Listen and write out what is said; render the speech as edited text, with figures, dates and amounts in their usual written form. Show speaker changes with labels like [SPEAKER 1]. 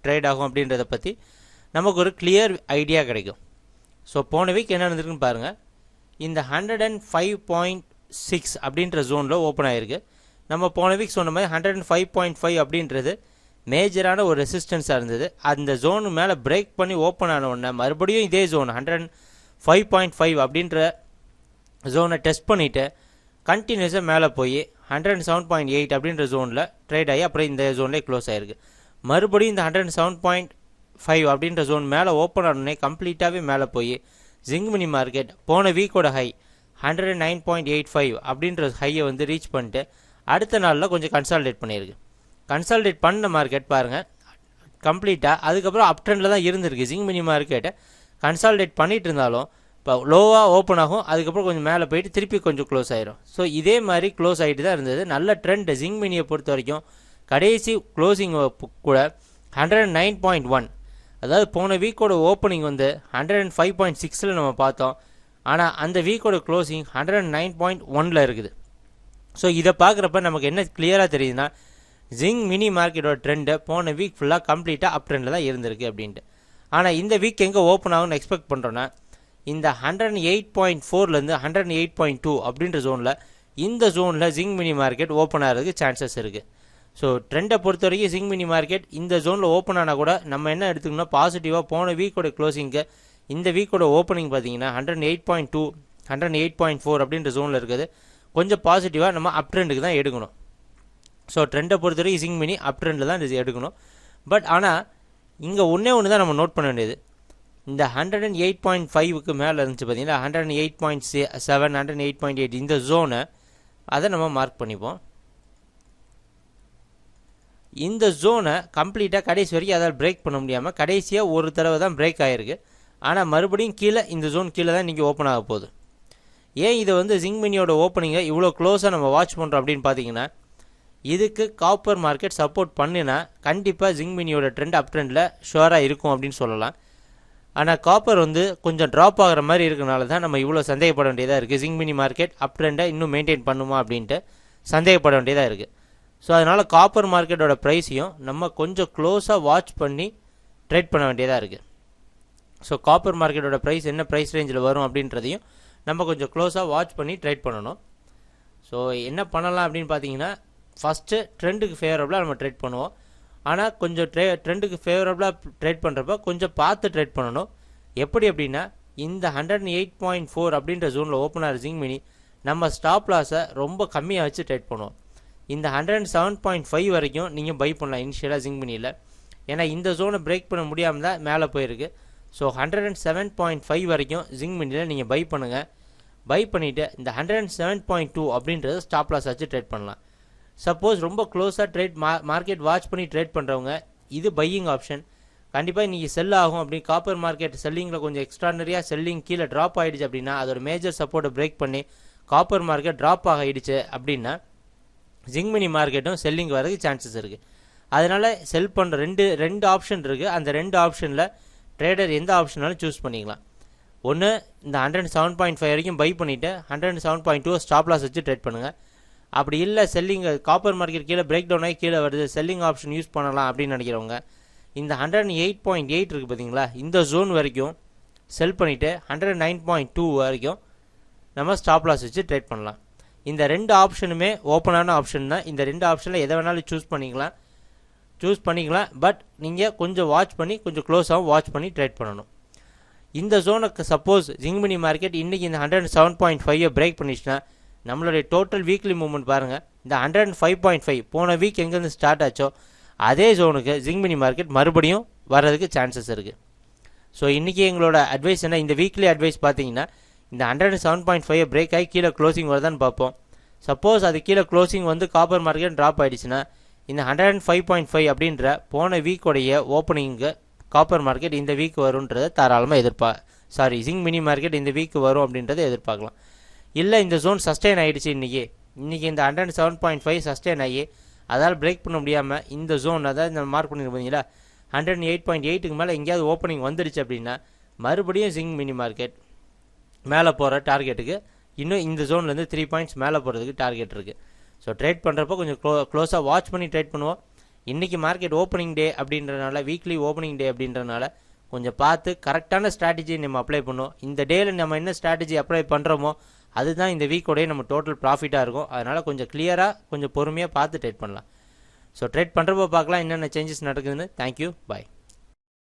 [SPEAKER 1] Trade ஆகும் அப்படின்றத பற்றி நமக்கு ஒரு கிளியர் ஐடியா கிடைக்கும். ஸோ போன வீக் என்ன நடந்திருக்குன்னு பாருங்கள். இந்த 105.6 அப்படின்ற ஜோனில் ஓப்பன் ஆகிருக்கு. நம்ம போன வீக் சொன்ன மாதிரி 105.5 அப்படின்றது மேஜரான ஒரு ரெசிஸ்டன்ஸாக இருந்தது. அந்த ஜோனு மேலே பிரேக் பண்ணி ஓப்பன் ஆன உடனே மறுபடியும் இதே ஜோன் 105.5 அப்படின்ற ஜோனை டெஸ்ட் பண்ணிவிட்டு கண்டினியூஸாக மேலே போய் 107.8 அப்படின்ற ஜோனில் ட்ரேட் ஆகி அப்புறம் இந்த ஜோன்லேயே க்ளோஸ் ஆகிருக்கு. மறுபடியும் இந்த 107.5 அப்படின்ற ஜோன் மேலே ஓப்பன் ஆனோடனே கம்ப்ளீட்டாகவே மேலே போய் ஜிங்க் மினி மார்க்கெட் போன வீக்கோட ஹை 109.85 அப்படின்ற ஹையை வந்து ரீச் பண்ணிட்டு அடுத்த நாளில் கொஞ்சம் கன்சாலிடேட் பண்ணியிருக்கு. கன்சாலிடேட் பண்ண மார்க்கெட் பாருங்கள் கம்ப்ளீட்டாக அதுக்கப்புறம் அப் ட்ரெண்டில் தான் இருந்திருக்கு. ஜிங்க் மினி மார்க்கெட்டை கன்சாலிடேட் பண்ணிட்டு இருந்தாலும் இப்போ லோவாக ஓப்பன் ஆகும், அதுக்கப்புறம் கொஞ்சம் மேலே போயிட்டு திருப்பி கொஞ்சம் க்ளோஸ் ஆயிரும். ஸோ இதே மாதிரி க்ளோஸ் ஆகிட்டு தான் இருந்தது. நல்ல ட்ரெண்ட் ஜிங்க் மினியை பொறுத்த வரைக்கும். கடைசி க்ளோசிங் கூட 109.1, அதாவது போன வீக்கோட ஓப்பனிங் வந்து 105.6 நம்ம பார்த்தோம். ஆனால் அந்த வீக்கோட க்ளோசிங் 109.1 இருக்குது. ஸோ இதை பார்க்குறப்ப நமக்கு என்ன கிளியராக தெரியுதுன்னா ஜிங்க் மினி மார்க்கெட்டோட ட்ரெண்டு போன வீக் ஃபுல்லாக கம்ப்ளீட்டாக அப் ட்ரெண்டில் தான் இருந்திருக்கு அப்படின்ட்டு. ஆனால் இந்த வீக் எங்கே ஓப்பன் ஆகும்னு எக்ஸ்பெக்ட் பண்ணுறோன்னா இந்த 108.4லேருந்து 108.2 அப்படின்ற ஜோனில், இந்த ஜோனில் ஜிங்க் மினி மார்க்கெட் ஓப்பன் ஆகிறதுக்கு சான்சஸ் இருக்குது. ஸோ ட்ரெண்டை பொறுத்த வரைக்கும் ஜிங்க் மினி மார்க்கெட் இந்த ஜோனில் ஓப்பன் ஆனால் கூட நம்ம என்ன எடுத்துக்கணும்னா பாசிட்டிவாக போன வீக்கோட க்ளோசிங்க்கு இந்த வீக்கோட ஓப்பனிங் பார்த்தீங்கன்னா 108.2 108.4 அப்படின்ற ஜோனில் இருக்குது. கொஞ்சம் பாசிட்டிவாக நம்ம அப் ட்ரெண்டுக்கு தான் எடுக்கணும். ஸோ ட்ரெண்டை பொறுத்த வரைக்கும் ஜிங்க் மினி அப் ட்ரெண்டில் தான் இது எடுக்கணும். பட் ஆனால் இங்கே ஒன்று தான் நம்ம நோட் பண்ண வேண்டியது. இந்த 108.5க்கு மேலே இருந்துச்சு பார்த்தீங்கன்னா 108.7 108.8 இந்த ஜோனை அதை நம்ம மார்க் பண்ணிப்போம். இந்த ஜோனை கம்ப்ளீட்டாக கடைசி வரைக்கும் அதால் பிரேக் பண்ண முடியாமல் கடைசியாக ஒரு தடவை தான் பிரேக் ஆகிருக்கு. ஆனால் மறுபடியும் கீழே இந்த ஜோன் கீழே தான் இன்றைக்கி ஓப்பன் ஆக போகுது. ஏன் இதை வந்து ஜிங்க் மினியோட ஓப்பனிங்கை இவ்வளோ க்ளோஸாக நம்ம வாட்ச் பண்ணுறோம் அப்படின்னு பார்த்தீங்கன்னா இதுக்கு காப்பர் மார்க்கெட் சப்போர்ட் பண்ணினா கண்டிப்பாக ஜிங்க் மினியோட ட்ரெண்ட் அப் ட்ரெண்டில் ஷுவராக இருக்கும் அப்படின்னு சொல்லலாம். ஆனால் காப்பர் வந்து கொஞ்சம் ட்ராப் ஆகிற மாதிரி இருக்கனால தான் நம்ம இவ்வளோ சந்தேகப்பட வேண்டியதாக இருக்குது. ஜிங்க் மினி மார்க்கெட் அப் ட்ரெண்டை இன்னும் மெயின்டைன் பண்ணுமா அப்படின்ட்டு சந்தேகப்பட வேண்டியதாக இருக்குது. ஸோ அதனால் காப்பர் மார்க்கெட்டோட ப்ரைஸையும் நம்ம கொஞ்சம் க்ளோஸாக வாட்ச் பண்ணி ட்ரேட் பண்ண வேண்டியதாக இருக்குது. ஸோ காப்பர் மார்க்கெட்டோட ப்ரைஸ் என்ன ப்ரைஸ் ரேஞ்சில் வரும் அப்படின்றதையும் நம்ம கொஞ்சம் க்ளோஸாக வாட்ச் பண்ணி ட்ரேட் பண்ணணும். ஸோ என்ன பண்ணலாம் அப்படின்னு பார்த்தீங்கன்னா ஃபஸ்ட்டு ட்ரெண்டுக்கு ஃபேவரபுளாக நம்ம ட்ரேட் பண்ணுவோம். ஆனால் கொஞ்சம் ட்ரெண்டுக்கு ஃபேவரபுளாக ட்ரேட் பண்ணுறப்ப கொஞ்சம் பார்த்து ட்ரேட் பண்ணணும். எப்படி அப்படின்னா இந்த 108.4 அப்படின்ற ஜோனில் ஓப்பன் ஆகிற ஜிங்க் மினி நம்ம ஸ்டாப் லாஸை ரொம்ப கம்மியாக வச்சு ட்ரேட் பண்ணுவோம். இந்த 107.5 வரைக்கும் நீங்கள் பை பண்ணலாம் இனிஷியலாக ஜிங்க் மினியில். ஏன்னா இந்த ஜோனை பிரேக் பண்ண முடியாமல் தான் மேலே போயிருக்கு. ஸோ 107.5 வரைக்கும் ஜிங்க் மினியில் நீங்கள் பை பண்ணுங்கள். பை பண்ணிவிட்டு இந்த 107.2 அப்படின்றத ஸ்டாப் லாஸ் வச்சு ட்ரேட் பண்ணலாம். சப்போஸ் ரொம்ப க்ளோஸாக மார்க்கெட் வாட்ச் பண்ணி ட்ரேட் பண்ணுறவங்க இது பையிங் ஆப்ஷன். கண்டிப்பாக இன்றைக்கி செல் ஆகும் அப்படி காப்பர் மார்க்கெட் செல்லிங்கில் கொஞ்சம் எக்ஸ்ட்ரானரியாக செல்லிங் கீழே ட்ராப் ஆகிடுச்சு அப்படின்னா அதோட மேஜர் சப்போர்ட்டை பிரேக் பண்ணி காப்பர் மார்க்கெட் ட்ராப் ஆகிடுச்சு அப்படின்னா ஜிங்க் மினி மார்க்கெட்டும் செல்லிங் வரதுக்கு சான்சஸ் இருக்குது. அதனால் செல் பண்ணுற ரெண்டு ஆப்ஷன் இருக்குது. அந்த ரெண்டு ஆப்ஷனில் ட்ரேடர் எந்த ஆப்ஷனாலும் சூஸ் பண்ணிக்கலாம். ஒன்று இந்த 107.5 வரைக்கும் பை பண்ணிவிட்டு 107.2 ஸ்டாப் லாஸ் வச்சு ட்ரேட் பண்ணுங்கள். அப்படி இல்லை செல்லிங் காப்பர் மார்க்கெட் கீழே பிரேக் டவுன் ஆகி கீழே வருது செல்லிங் ஆப்ஷன் யூஸ் பண்ணலாம் அப்படின்னு நினைக்கிறவங்க இந்த 108.8 இருக்குது பார்த்தீங்களா, இந்த ஜோன் வரைக்கும் செல் பண்ணிவிட்டு 109.2 வரைக்கும் நம்ம ஸ்டாப் லாஸ் வச்சு ட்ரேட் பண்ணலாம். இந்த ரெண்டு ஆப்ஷனுமே ஓப்பனான ஆப்ஷன் தான். இந்த ரெண்டு ஆப்ஷனில் எதை வேணாலும் சூஸ் பண்ணிக்கலாம். பட் நீங்கள் கொஞ்சம் வாட்ச் பண்ணி கொஞ்சம் க்ளோஸாகவும் வாட்ச் பண்ணி ட்ரேட் பண்ணணும். இந்த ஜோனுக்கு சப்போஸ் ஜிங்க் மினி மார்க்கெட் இன்றைக்கி இந்த 107.5 பிரேக் பண்ணிச்சுன்னா நம்மளுடைய டோட்டல் வீக்லி மூவ்மெண்ட் பாருங்கள். இந்த 105.5 போன வீக் எங்கேருந்து ஸ்டார்ட் ஆச்சோ அதே ஜோனுக்கு ஜிங்க் மினி மார்க்கெட் மறுபடியும் வர்றதுக்கு சான்சஸ் இருக்குது. ஸோ இன்றைக்கி எங்களோட அட்வைஸ் என்ன, இந்த வீக்லி அட்வைஸ் பார்த்தீங்கன்னா இந்த 107.5 பிரேக் ஆகி கீழே க்ளோசிங் வருதான்னு பார்ப்போம். சப்போஸ் அது கீழே க்ளோசிங் வந்து காப்பர் மார்க்கெட் ட்ராப் ஆகிடுச்சுன்னா இந்த 105.5 அப்படின்ற போன வீக்கோடைய ஓப்பனிங்கு காப்பர் மார்க்கெட் இந்த வீக் வரும்ன்றதை தாராளமாக ஜிங்க் மினி மார்க்கெட் இந்த வீக் வரும் அப்படின்றத எதிர்பார்க்கலாம். இல்லை இந்த ஜோன் சஸ்டெயின் ஆகிடுச்சு இன்றைக்கி இந்த 107.5 சஸ்டெயின் ஆகி அதால் பிரேக் பண்ண முடியாமல் இந்த ஜோன் அதாவது இந்த மார்க் பண்ணிங்க பார்த்தீங்களா 108.8க்கு மேலே எங்கேயாவது ஓப்பனிங் வந்துடுச்சு அப்படின்னா மறுபடியும் ஜிங்க் மினி மார்க்கெட் மேலே போகிற டார்கெட்டுக்கு இன்னும் இந்த ஜோன்லேருந்து 3 பாயிண்ட்ஸ் மேலே போகிறதுக்கு டார்கெட் இருக்குது. ஸோ ட்ரேட் பண்ணுறப்போ கொஞ்சம் க்ளோஸாக வாட்ச் பண்ணி ட்ரேட் பண்ணுவோம். இன்றைக்கி மார்க்கெட் ஓப்பனிங் டே அப்படின்றனால, வீக்லி ஓப்பனிங் டே அப்படின்றனால கொஞ்சம் பார்த்து கரெக்டான ஸ்ட்ராட்டஜி நம்ம அப்ளை பண்ணோம். இந்த டேயில் நம்ம என்ன ஸ்ட்ராட்டஜி அப்ளை பண்ணுறோமோ அதுதான் இந்த வீக்கோடைய நம்ம டோட்டல் ப்ராஃபிட்டாக இருக்கும். அதனால் கொஞ்சம் கிளியராக கொஞ்சம் பொறுமையாக பார்த்து ட்ரேட் பண்ணலாம். ஸோ ட்ரேட் பண்ணுறப்போ பார்க்கலாம் என்னென்ன சேஞ்சஸ் நடக்குதுன்னு. தேங்க்யூ, பாய்.